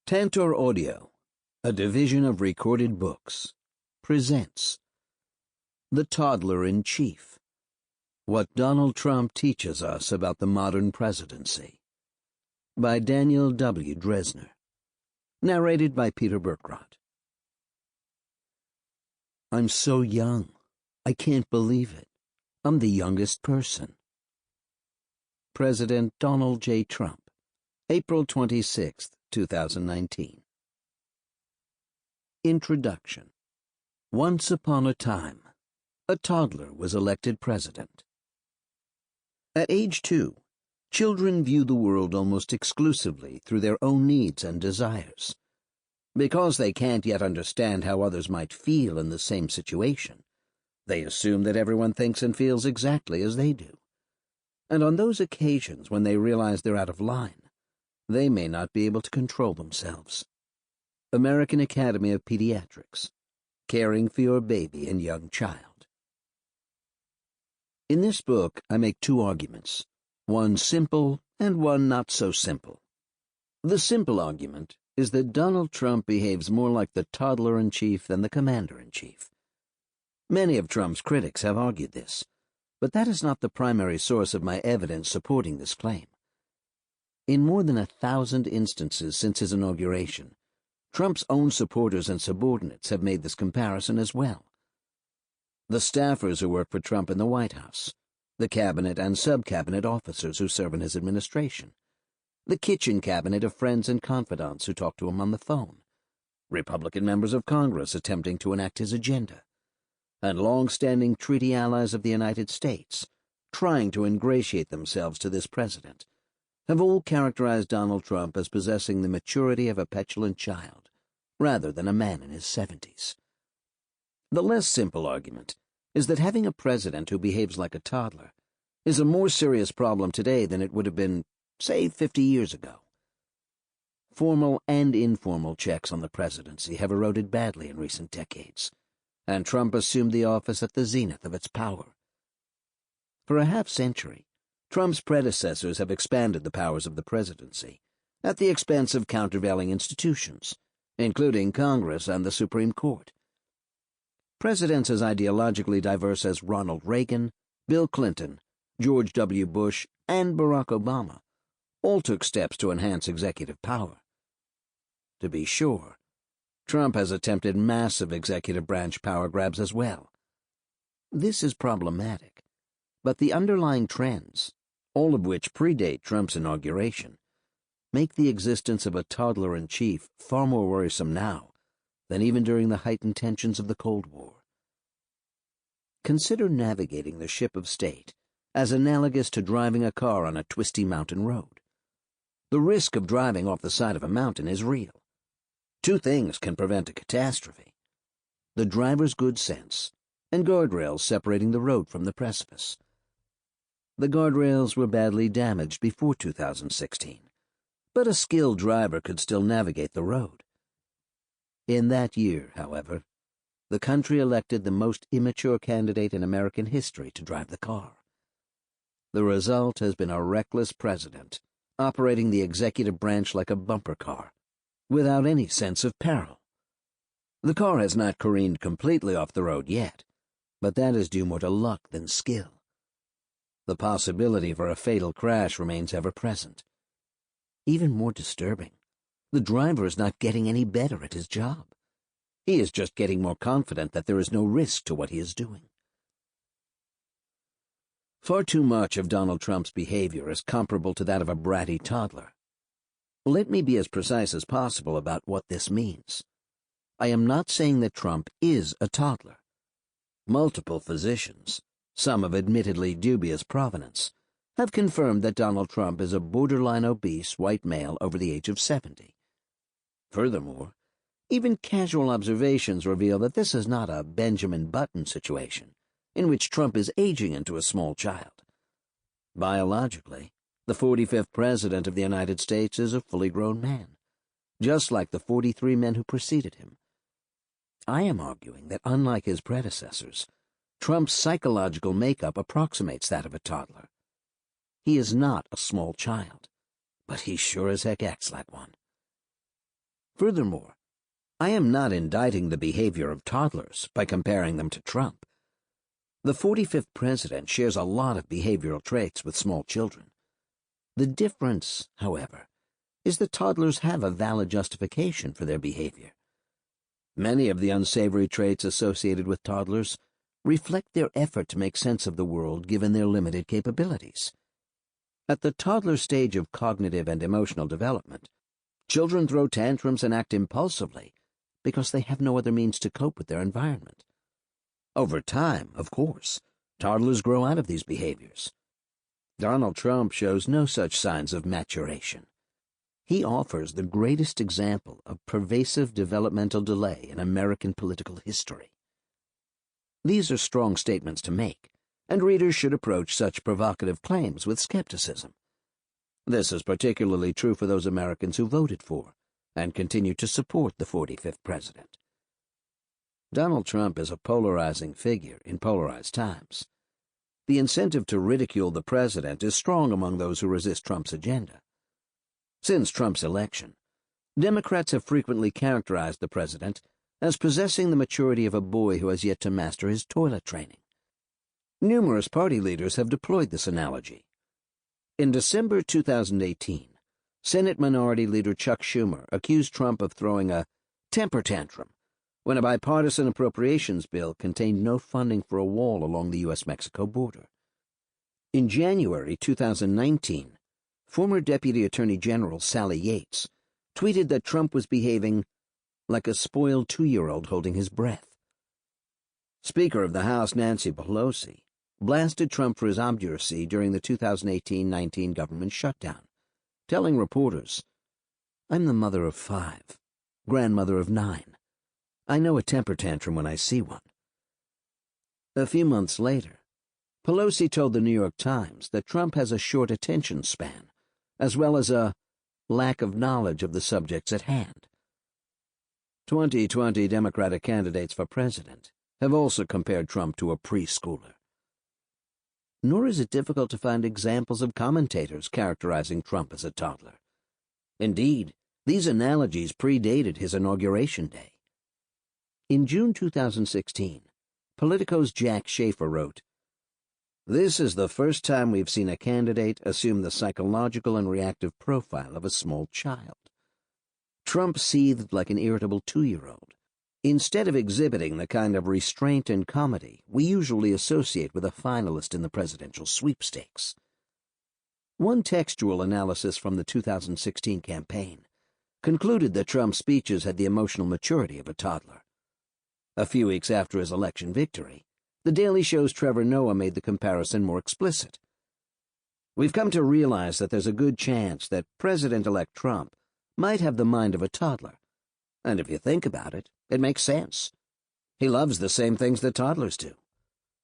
Tantor Audio, a division of Recorded Books, presents The Toddler-in-Chief, What Donald Trump Teaches Us About the Modern Presidency, by Daniel W. Drezner, narrated by Peter Berkrot. I'm so young. I can't believe it. I'm the youngest person. President Donald J. Trump, April 26, 2019. Introduction. Once upon a time, a toddler was elected president. At age 2, children view the world almost exclusively through their own needs and desires. Because they can't yet understand how others might feel in the same situation, they assume that everyone thinks and feels exactly as they do. And on those occasions when they realize they're out of line, they may not be able to control themselves. American Academy of Pediatrics, Caring for Your Baby and Young Child. In this book, I make two arguments, one simple and one not so simple. The simple argument is that Donald Trump behaves more like the toddler-in-chief than the commander-in-chief. Many of Trump's critics have argued this, but that is not the primary source of my evidence supporting this claim. In more than 1,000 instances since his inauguration, Trump's own supporters and subordinates have made this comparison as well. The staffers who work for Trump in the White House, the cabinet and sub-cabinet officers who serve in his administration, the kitchen cabinet of friends and confidants who talk to him on the phone, Republican members of Congress attempting to enact his agenda, and long-standing treaty allies of the United States trying to ingratiate themselves to this president, have all characterized Donald Trump as possessing the maturity of a petulant child, rather than a man in his 70s. The less simple argument is that having a president who behaves like a toddler is a more serious problem today than it would have been, say, 50 years ago. Formal and informal checks on the presidency have eroded badly in recent decades, and Trump assumed the office at the zenith of its power. For a half-century, Trump's predecessors have expanded the powers of the presidency at the expense of countervailing institutions, including Congress and the Supreme Court. Presidents as ideologically diverse as Ronald Reagan, Bill Clinton, George W. Bush, and Barack Obama all took steps to enhance executive power. To be sure, Trump has attempted massive executive branch power grabs as well. This is problematic, but the underlying trends, all of which predate Trump's inauguration, make the existence of a toddler-in-chief far more worrisome now than even during the heightened tensions of the Cold War. Consider navigating the ship of state as analogous to driving a car on a twisty mountain road. The risk of driving off the side of a mountain is real. Two things can prevent a catastrophe: the driver's good sense and guardrails separating the road from the precipice. The guardrails were badly damaged before 2016, but a skilled driver could still navigate the road. In that year, however, the country elected the most immature candidate in American history to drive the car. The result has been a reckless president operating the executive branch like a bumper car, without any sense of peril. The car has not careened completely off the road yet, but that is due more to luck than skill. The possibility for a fatal crash remains ever present. Even more disturbing, the driver is not getting any better at his job. He is just getting more confident that there is no risk to what he is doing. Far too much of Donald Trump's behavior is comparable to that of a bratty toddler. Let me be as precise as possible about what this means. I am not saying that Trump is a toddler. Multiple physicians, some of admittedly dubious provenance, have confirmed that Donald Trump is a borderline obese white male over the age of 70. Furthermore, even casual observations reveal that this is not a Benjamin Button situation, in which Trump is aging into a small child. Biologically, the 45th President of the United States is a fully grown man, just like the 43 men who preceded him. I am arguing that, unlike his predecessors, Trump's psychological makeup approximates that of a toddler. He is not a small child, but he sure as heck acts like one. Furthermore, I am not indicting the behavior of toddlers by comparing them to Trump. The 45th president shares a lot of behavioral traits with small children. The difference, however, is that toddlers have a valid justification for their behavior. Many of the unsavory traits associated with toddlers reflect their effort to make sense of the world given their limited capabilities. At the toddler stage of cognitive and emotional development, children throw tantrums and act impulsively because they have no other means to cope with their environment. Over time, of course, toddlers grow out of these behaviors. Donald Trump shows no such signs of maturation. He offers the greatest example of pervasive developmental delay in American political history. These are strong statements to make, and readers should approach such provocative claims with skepticism. This is particularly true for those Americans who voted for and continue to support the 45th president. Donald Trump is a polarizing figure in polarized times. The incentive to ridicule the president is strong among those who resist Trump's agenda. Since Trump's election, Democrats have frequently characterized the president as possessing the maturity of a boy who has yet to master his toilet training. Numerous party leaders have deployed this analogy. In December 2018, Senate Minority Leader Chuck Schumer accused Trump of throwing a temper tantrum when a bipartisan appropriations bill contained no funding for a wall along the U.S.-Mexico border. In January 2019, former Deputy Attorney General Sally Yates tweeted that Trump was behaving like a spoiled 2-year-old holding his breath. Speaker of the House Nancy Pelosi blasted Trump for his obduracy during the 2018-19 government shutdown, telling reporters, "I'm the mother of 5, grandmother of 9. I know a temper tantrum when I see one." A few months later, Pelosi told the New York Times that Trump has a short attention span, as well as a lack of knowledge of the subjects at hand. 2020 Democratic candidates for president have also compared Trump to a preschooler. Nor is it difficult to find examples of commentators characterizing Trump as a toddler. Indeed, these analogies predated his inauguration day. In June 2016, Politico's Jack Schaefer wrote, "This is the first time we've seen a candidate assume the psychological and reactive profile of a small child. Trump seethed like an irritable 2-year-old, instead of exhibiting the kind of restraint and comedy we usually associate with a finalist in the presidential sweepstakes." One textual analysis from the 2016 campaign concluded that Trump's speeches had the emotional maturity of a toddler. A few weeks after his election victory, The Daily Show's Trevor Noah made the comparison more explicit. "We've come to realize that there's a good chance that President-elect Trump might have the mind of a toddler. And if you think about it, it makes sense. He loves the same things that toddlers do.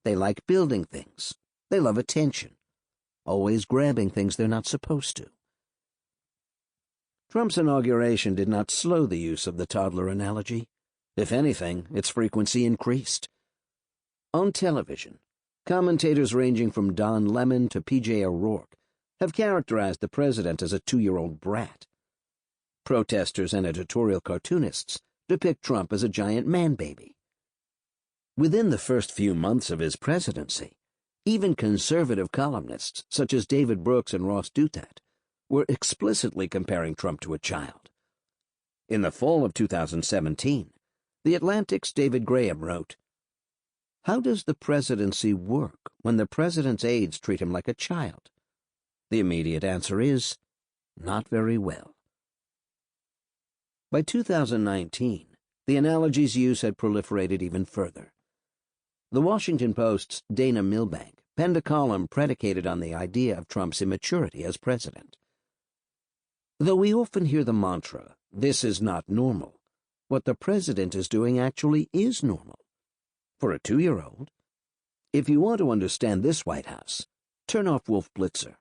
They like building things. They love attention, always grabbing things they're not supposed to." Trump's inauguration did not slow the use of the toddler analogy. If anything, its frequency increased. On television, commentators ranging from Don Lemon to P.J. O'Rourke have characterized the president as a 2-year-old brat. Protesters and editorial cartoonists depict Trump as a giant man-baby. Within the first few months of his presidency, even conservative columnists such as David Brooks and Ross Douthat were explicitly comparing Trump to a child. In the fall of 2017, The Atlantic's David Graham wrote, "How does the presidency work when the president's aides treat him like a child? The immediate answer is, not very well." By 2019, the analogy's use had proliferated even further. The Washington Post's Dana Milbank penned a column predicated on the idea of Trump's immaturity as president. Though we often hear the mantra, "This is not normal," what the president is doing actually is normal. For a 2-year-old, if you want to understand this White House, turn off Wolf Blitzer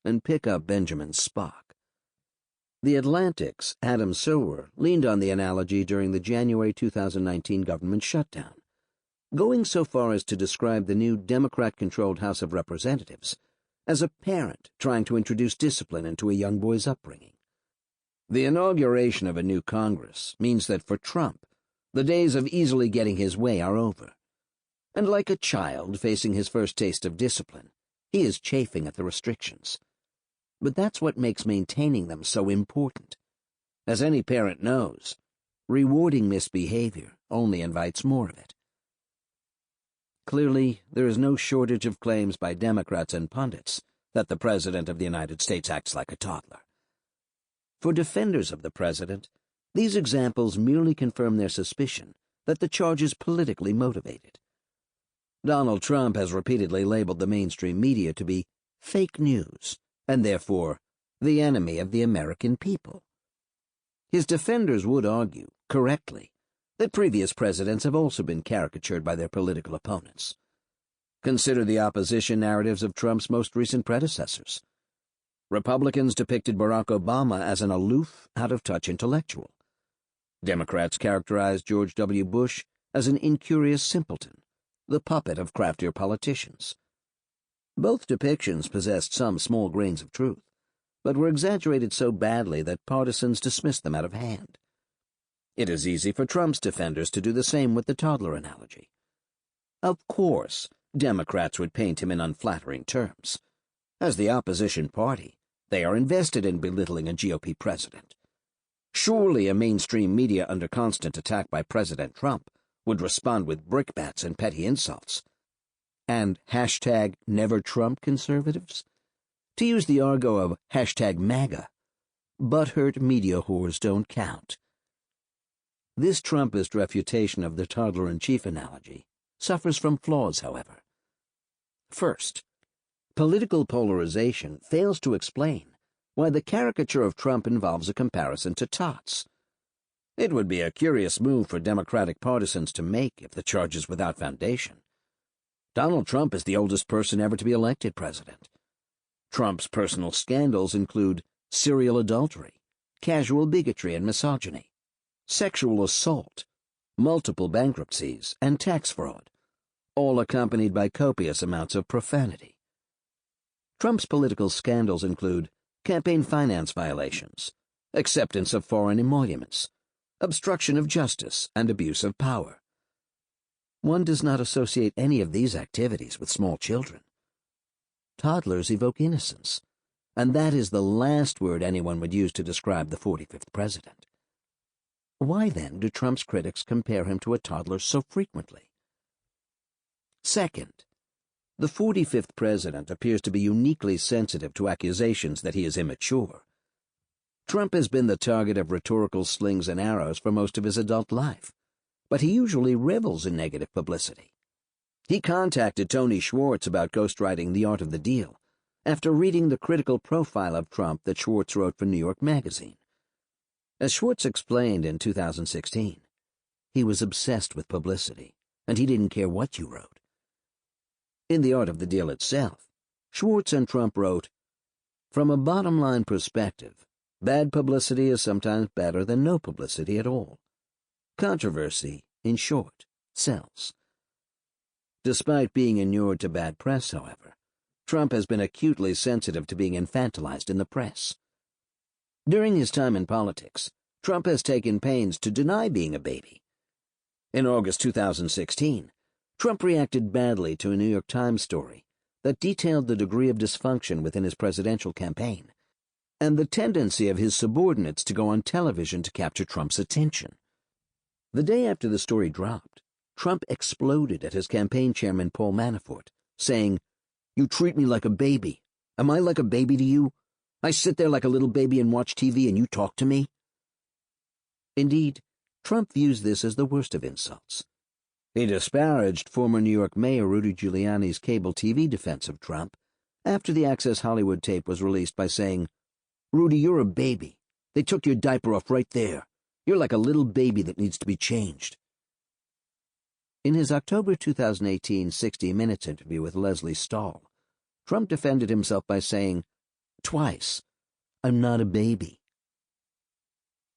and pick up Benjamin Spock. The Atlantic's Adam Silver leaned on the analogy during the January 2019 government shutdown, going so far as to describe the new Democrat-controlled House of Representatives as a parent trying to introduce discipline into a young boy's upbringing. The inauguration of a new Congress means that for Trump, the days of easily getting his way are over. And like a child facing his first taste of discipline, he is chafing at the restrictions. But that's what makes maintaining them so important. As any parent knows, rewarding misbehavior only invites more of it. Clearly, there is no shortage of claims by Democrats and pundits that the President of the United States acts like a toddler. For defenders of the President, these examples merely confirm their suspicion that the charge is politically motivated. Donald Trump has repeatedly labeled the mainstream media to be fake news, and therefore the enemy of the American people. His defenders would argue, correctly, that previous presidents have also been caricatured by their political opponents. Consider the opposition narratives of Trump's most recent predecessors. Republicans depicted Barack Obama as an aloof, out-of-touch intellectual. Democrats characterized George W. Bush as an incurious simpleton, the puppet of craftier politicians. Both depictions possessed some small grains of truth, but were exaggerated so badly that partisans dismissed them out of hand. It is easy for Trump's defenders to do the same with the toddler analogy. Of course, Democrats would paint him in unflattering terms. As the opposition party, they are invested in belittling a GOP president. Surely a mainstream media under constant attack by President Trump would respond with brickbats and petty insults. And hashtag never Trump conservatives? To use the argot of hashtag MAGA, butthurt media whores don't count. This Trumpist refutation of the Toddler-in-Chief analogy suffers from flaws, however. First, political polarization fails to explain why the caricature of Trump involves a comparison to tots. It would be a curious move for Democratic partisans to make if the charge is without foundation. Donald Trump is the oldest person ever to be elected president. Trump's personal scandals include serial adultery, casual bigotry and misogyny, sexual assault, multiple bankruptcies, and tax fraud, all accompanied by copious amounts of profanity. Trump's political scandals include campaign finance violations, acceptance of foreign emoluments, obstruction of justice, and abuse of power. One does not associate any of these activities with small children. Toddlers evoke innocence, and that is the last word anyone would use to describe the 45th president. Why, then, do Trump's critics compare him to a toddler so frequently? Second, the 45th president appears to be uniquely sensitive to accusations that he is immature. Trump has been the target of rhetorical slings and arrows for most of his adult life, but he usually revels in negative publicity. He contacted Tony Schwartz about ghostwriting The Art of the Deal after reading the critical profile of Trump that Schwartz wrote for New York Magazine. As Schwartz explained in 2016, he was obsessed with publicity, and he didn't care what you wrote. In The Art of the Deal itself, Schwartz and Trump wrote, "From a bottom-line perspective, bad publicity is sometimes better than no publicity at all. Controversy, in short, sells." Despite being inured to bad press, however, Trump has been acutely sensitive to being infantilized in the press. During his time in politics, Trump has taken pains to deny being a baby. In August 2016, Trump reacted badly to a New York Times story that detailed the degree of dysfunction within his presidential campaign and the tendency of his subordinates to go on television to capture Trump's attention. The day after the story dropped, Trump exploded at his campaign chairman Paul Manafort, saying, "You treat me like a baby. Am I like a baby to you? I sit there like a little baby and watch TV and you talk to me?" Indeed, Trump views this as the worst of insults. He disparaged former New York Mayor Rudy Giuliani's cable TV defense of Trump after the Access Hollywood tape was released by saying, "Rudy, you're a baby. They took your diaper off right there. You're like a little baby that needs to be changed." In his October 2018 60 Minutes interview with Leslie Stahl, Trump defended himself by saying, twice, "I'm not a baby."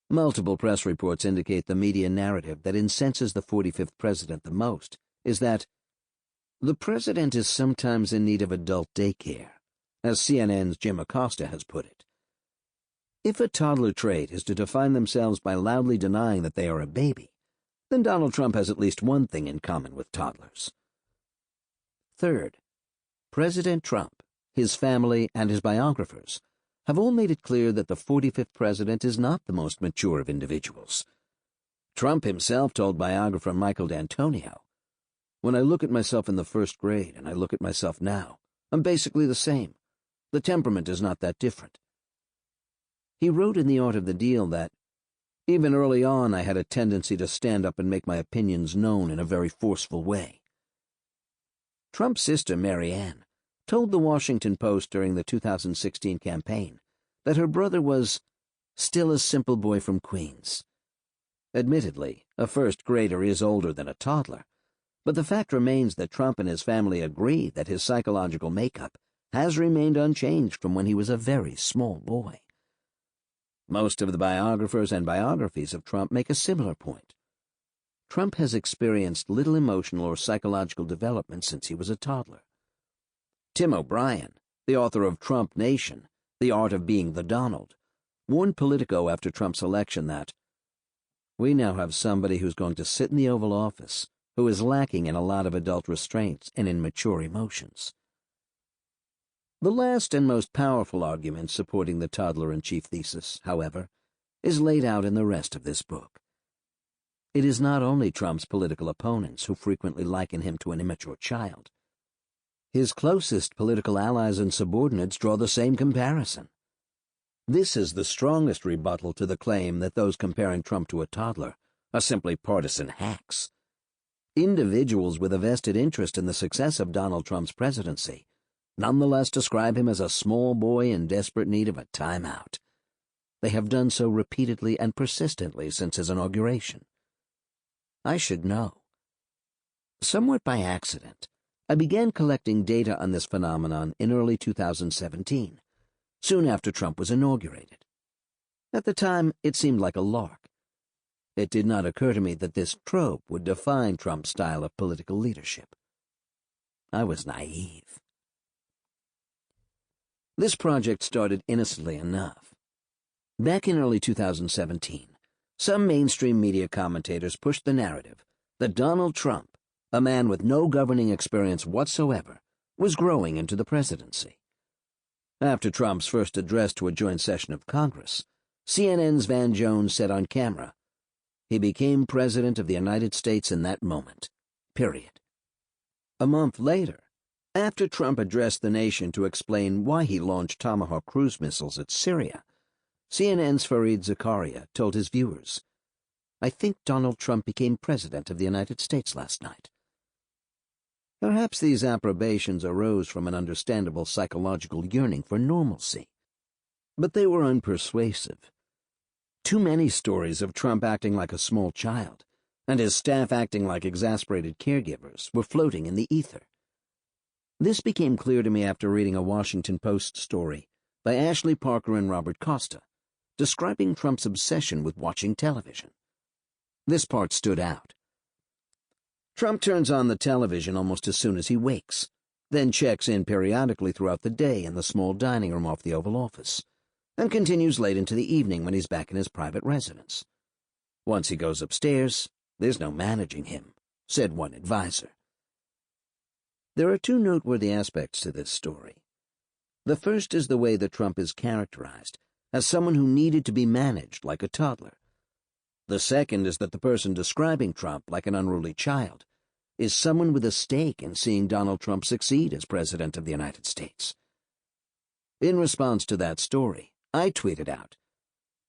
Multiple press reports indicate the media narrative that incenses the 45th president the most is that the president is sometimes in need of adult daycare, as CNN's Jim Acosta has put it. If a toddler trait is to define themselves by loudly denying that they are a baby, then Donald Trump has at least one thing in common with toddlers. Third, President Trump, his family, and his biographers have all made it clear that the 45th president is not the most mature of individuals. Trump himself told biographer Michael D'Antonio, "When I look at myself in the first grade and I look at myself now, I'm basically the same. The temperament is not that different." He wrote in The Art of the Deal that, "Even early on I had a tendency to stand up and make my opinions known in a very forceful way." Trump's sister, Mary Ann, told the Washington Post during the 2016 campaign that her brother was still a simple boy from Queens. Admittedly, a first grader is older than a toddler, but the fact remains that Trump and his family agree that his psychological makeup has remained unchanged from when he was a very small boy. Most of the biographers and biographies of Trump make a similar point. Trump has experienced little emotional or psychological development since he was a toddler. Tim O'Brien, the author of Trump Nation, The Art of Being the Donald, warned Politico after Trump's election that, "We now have somebody who's going to sit in the Oval Office who is lacking in a lot of adult restraints and in mature emotions." The last and most powerful argument supporting the Toddler-in-Chief thesis, however, is laid out in the rest of this book. It is not only Trump's political opponents who frequently liken him to an immature child. His closest political allies and subordinates draw the same comparison. This is the strongest rebuttal to the claim that those comparing Trump to a toddler are simply partisan hacks. Individuals with a vested interest in the success of Donald Trump's presidency nonetheless describe him as a small boy in desperate need of a timeout. They have done so repeatedly and persistently since his inauguration. I should know. Somewhat by accident, I began collecting data on this phenomenon in early 2017, soon after Trump was inaugurated. At the time, it seemed like a lark. It did not occur to me that this trope would define Trump's style of political leadership. I was naive. This project started innocently enough. Back in early 2017, some mainstream media commentators pushed the narrative that Donald Trump, a man with no governing experience whatsoever, was growing into the presidency. After Trump's first address to a joint session of Congress, CNN's Van Jones said on camera, "He became president of the United States in that moment, period." A month later, after Trump addressed the nation to explain why he launched Tomahawk cruise missiles at Syria, CNN's Fareed Zakaria told his viewers, "I think Donald Trump became president of the United States last night." Perhaps these approbations arose from an understandable psychological yearning for normalcy, but they were unpersuasive. Too many stories of Trump acting like a small child and his staff acting like exasperated caregivers were floating in the ether. This became clear to me after reading a Washington Post story by Ashley Parker and Robert Costa, describing Trump's obsession with watching television. This part stood out. Trump turns on the television almost as soon as he wakes, then checks in periodically throughout the day in the small dining room off the Oval Office, and continues late into the evening when he's back in his private residence. Once he goes upstairs, there's no managing him, said one advisor. There are two noteworthy aspects to this story. The first is the way that Trump is characterized as someone who needed to be managed like a toddler. The second is that the person describing Trump like an unruly child is someone with a stake in seeing Donald Trump succeed as President of the United States. In response to that story, I tweeted out,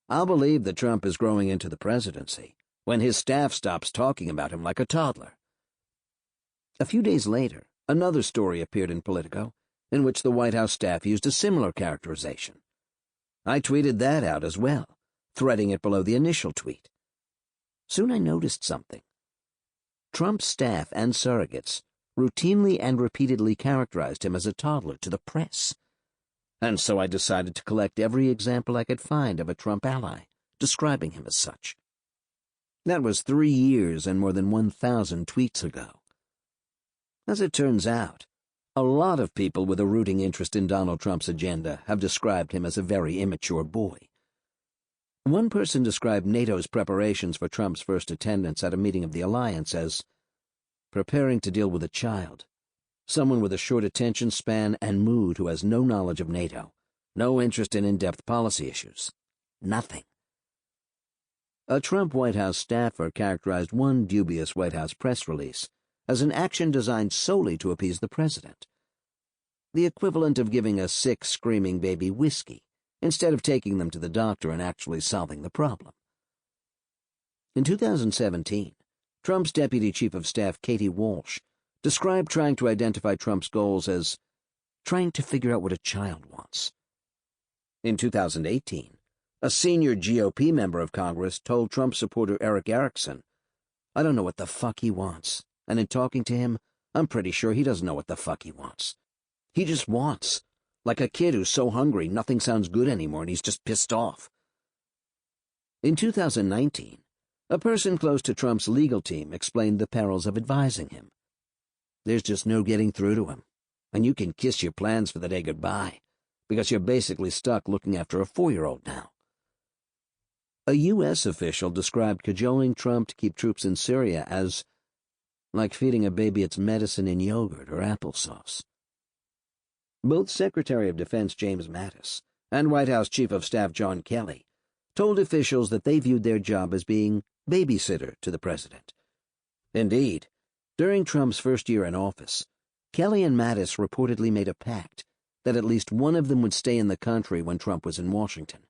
"I'll believe that Trump is growing into the presidency when his staff stops talking about him like a toddler." A few days later, another story appeared in Politico in which the White House staff used a similar characterization. I tweeted that out as well, threading it below the initial tweet. Soon I noticed something. Trump's staff and surrogates routinely and repeatedly characterized him as a toddler to the press. And so I decided to collect every example I could find of a Trump ally, describing him as such. That was 3 years and more than 1,000 tweets ago. As it turns out, a lot of people with a rooting interest in Donald Trump's agenda have described him as a very immature boy, One person described NATO's preparations for Trump's first attendance at a meeting of the alliance as preparing to deal with a child, someone with a short attention span and mood who has no knowledge of NATO, no interest in in-depth policy issues. Nothing. A Trump White House staffer characterized one dubious White House press release as an action designed solely to appease the president. The equivalent of giving a sick, screaming baby whiskey, instead of taking them to the doctor and actually solving the problem. In 2017, Trump's Deputy Chief of Staff Katie Walsh described trying to identify Trump's goals as trying to figure out what a child wants. In 2018, a senior GOP member of Congress told Trump supporter Eric Erickson, "I don't know what the fuck he wants, and in talking to him, I'm pretty sure he doesn't know what the fuck he wants. He just wants, like a kid who's so hungry nothing sounds good anymore and he's just pissed off." In 2019, a person close to Trump's legal team explained the perils of advising him. "There's just no getting through to him, and you can kiss your plans for the day goodbye, because you're basically stuck looking after a 4-year-old now." A U.S. official described cajoling Trump to keep troops in Syria as like feeding a baby its medicine in yogurt or applesauce. Both Secretary of Defense James Mattis and White House Chief of Staff John Kelly told officials that they viewed their job as being babysitter to the president. Indeed, during Trump's first year in office, Kelly and Mattis reportedly made a pact that at least one of them would stay in the country when Trump was in Washington,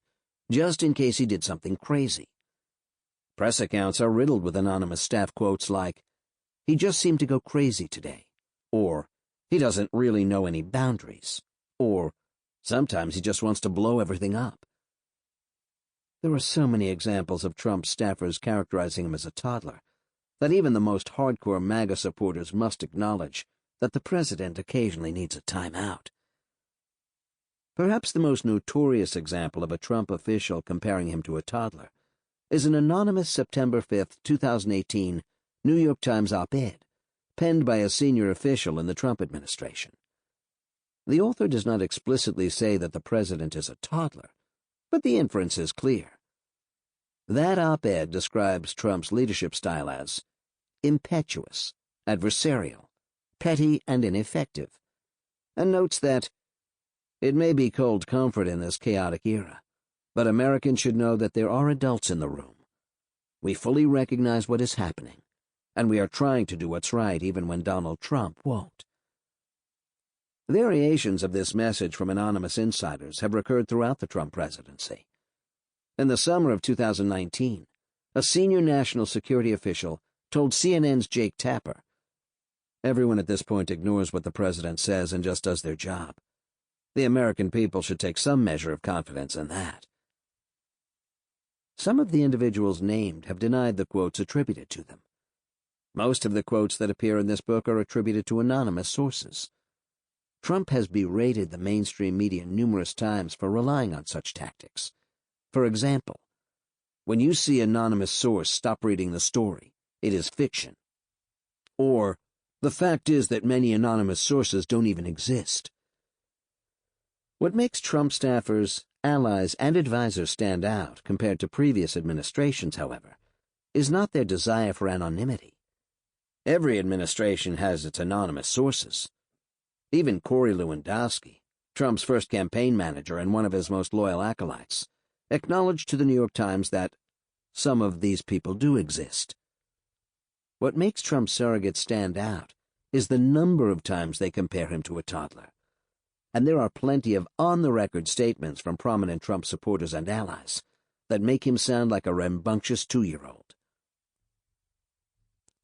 just in case he did something crazy. Press accounts are riddled with anonymous staff quotes like, "He just seemed to go crazy today," or "He doesn't really know any boundaries," or "Sometimes he just wants to blow everything up." There are so many examples of Trump staffers characterizing him as a toddler that even the most hardcore MAGA supporters must acknowledge that the president occasionally needs a timeout. Perhaps the most notorious example of a Trump official comparing him to a toddler is an anonymous September 5, 2018, New York Times op-ed penned by a senior official in the Trump administration. The author does not explicitly say that the president is a toddler, but the inference is clear. That op-ed describes Trump's leadership style as impetuous, adversarial, petty, and ineffective, and notes that it may be cold comfort in this chaotic era, but Americans should know that there are adults in the room. We fully recognize what is happening, and we are trying to do what's right even when Donald Trump won't. Variations of this message from anonymous insiders have recurred throughout the Trump presidency. In the summer of 2019, a senior national security official told CNN's Jake Tapper, "Everyone at this point ignores what the president says and just does their job. The American people should take some measure of confidence in that." Some of the individuals named have denied the quotes attributed to them. Most of the quotes that appear in this book are attributed to anonymous sources. Trump has berated the mainstream media numerous times for relying on such tactics. For example, when you see anonymous source, stop reading the story. It is fiction. Or, the fact is that many anonymous sources don't even exist. What makes Trump staffers, allies, and advisors stand out compared to previous administrations, however, is not their desire for anonymity. Every administration has its anonymous sources. Even Corey Lewandowski, Trump's first campaign manager and one of his most loyal acolytes, acknowledged to the New York Times that some of these people do exist. What makes Trump's surrogates stand out is the number of times they compare him to a toddler. And there are plenty of on-the-record statements from prominent Trump supporters and allies that make him sound like a rambunctious 2-year-old.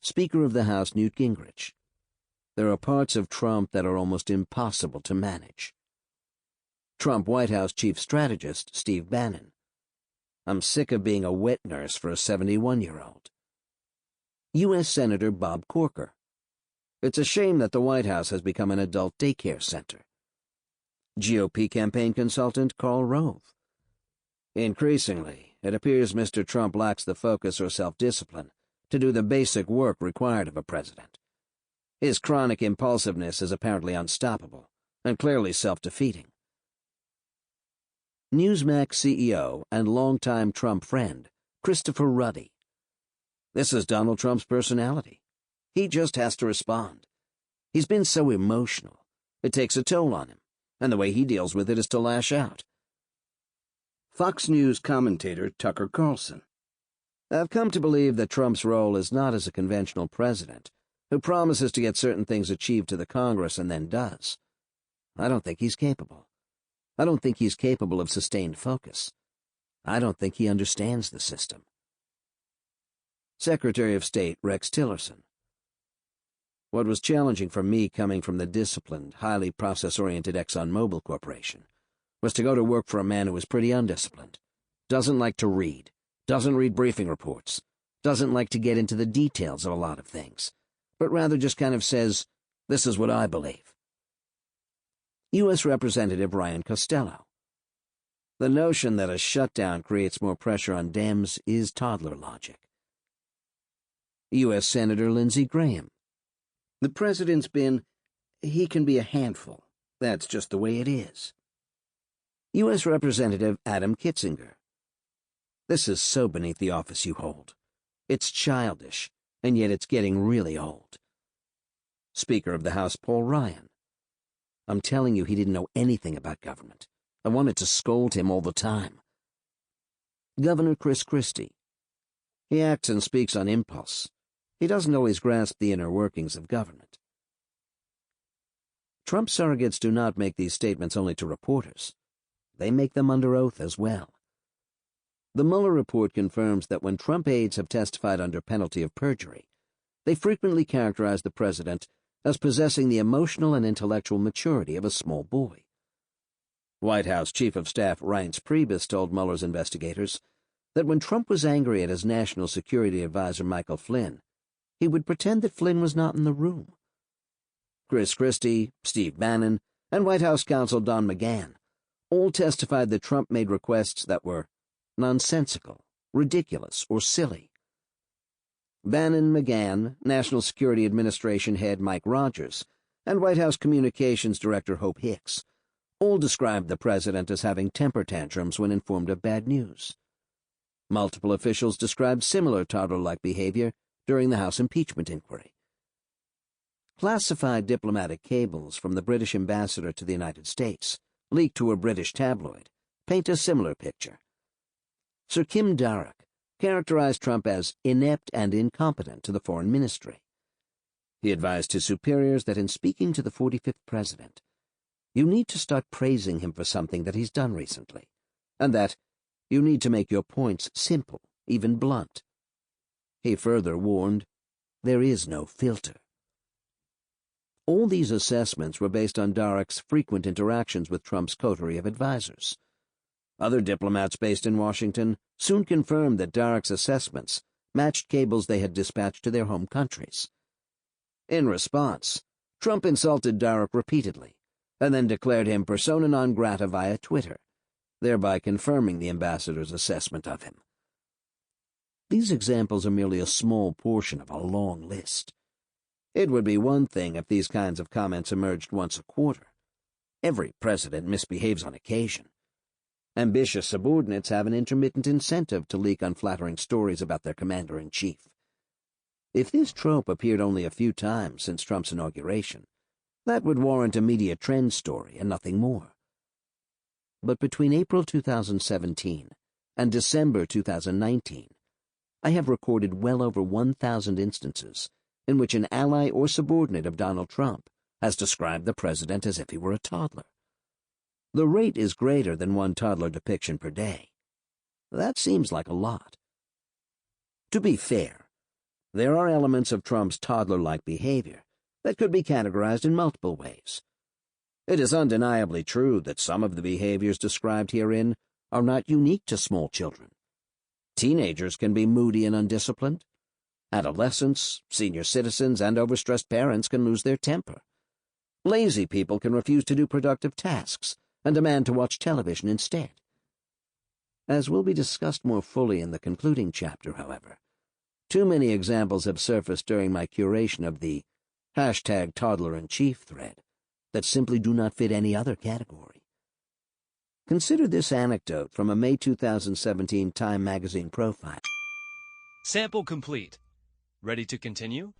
Speaker of the House Newt Gingrich. There are parts of Trump that are almost impossible to manage. Trump White House Chief Strategist Steve Bannon. I'm sick of being a wet nurse for a 71-year-old. U.S. Senator Bob Corker. It's a shame that the White House has become an adult daycare center. GOP campaign consultant Karl Rove. Increasingly, it appears Mr. Trump lacks the focus or self-discipline to do the basic work required of a president. His chronic impulsiveness is apparently unstoppable and clearly self-defeating. Newsmax CEO and longtime Trump friend, Christopher Ruddy. This is Donald Trump's personality. He just has to respond. He's been so emotional. It takes a toll on him, and the way he deals with it is to lash out. Fox News commentator Tucker Carlson. I've come to believe that Trump's role is not as a conventional president who promises to get certain things achieved to the Congress and then does. I don't think he's capable. I don't think he's capable of sustained focus. I don't think he understands the system. Secretary of State Rex Tillerson. What was challenging for me coming from the disciplined, highly process-oriented ExxonMobil Corporation was to go to work for a man who was pretty undisciplined, doesn't like to read, doesn't read briefing reports, doesn't like to get into the details of a lot of things, but rather just kind of says, "This is what I believe." U.S. Representative Ryan Costello. The notion that a shutdown creates more pressure on Dems is toddler logic. U.S. Senator Lindsey Graham. The president's he can be a handful. That's just the way it is. U.S. Representative Adam Kitzinger. This is so beneath the office you hold. It's childish, and yet it's getting really old. Speaker of the House Paul Ryan. I'm telling you, he didn't know anything about government. I wanted to scold him all the time. Governor Chris Christie. He acts and speaks on impulse. He doesn't always grasp the inner workings of government. Trump surrogates do not make these statements only to reporters. They make them under oath as well. The Mueller report confirms that when Trump aides have testified under penalty of perjury, they frequently characterize the president as possessing the emotional and intellectual maturity of a small boy. White House Chief of Staff Reince Priebus told Mueller's investigators that when Trump was angry at his national security advisor Michael Flynn, he would pretend that Flynn was not in the room. Chris Christie, Steve Bannon, and White House counsel Don McGahn all testified that Trump made requests that were nonsensical, ridiculous, or silly. Bannon, McGahn, National Security Administration head Mike Rogers, and White House Communications Director Hope Hicks all described the president as having temper tantrums when informed of bad news. Multiple officials described similar toddler-like behavior during the House impeachment inquiry. Classified diplomatic cables from the British ambassador to the United States, leaked to a British tabloid, paint a similar picture. Sir Kim Darroch characterized Trump as inept and incompetent to the foreign ministry. He advised his superiors that in speaking to the 45th president, you need to start praising him for something that he's done recently, and that you need to make your points simple, even blunt. He further warned, there is no filter. All these assessments were based on Darroch's frequent interactions with Trump's coterie of advisers. Other diplomats based in Washington soon confirmed that Darroch's assessments matched cables they had dispatched to their home countries. In response, Trump insulted Darroch repeatedly, and then declared him persona non grata via Twitter, thereby confirming the ambassador's assessment of him. These examples are merely a small portion of a long list. It would be one thing if these kinds of comments emerged once a quarter. Every president misbehaves on occasion. Ambitious subordinates have an intermittent incentive to leak unflattering stories about their commander-in-chief. If this trope appeared only a few times since Trump's inauguration, that would warrant a media trend story and nothing more. But between April 2017 and December 2019, I have recorded well over 1,000 instances in which an ally or subordinate of Donald Trump has described the president as if he were a toddler. The rate is greater than one toddler depiction per day. That seems like a lot. To be fair, there are elements of Trump's toddler-like behavior that could be categorized in multiple ways. It is undeniably true that some of the behaviors described herein are not unique to small children. Teenagers can be moody and undisciplined. Adolescents, senior citizens, and overstressed parents can lose their temper. Lazy people can refuse to do productive tasks and demand to watch television instead. As will be discussed more fully in the concluding chapter, however, too many examples have surfaced during my curation of the #Toddler-in-Chief thread that simply do not fit any other category. Consider this anecdote from a May 2017 Time magazine profile. Sample complete. Ready to continue?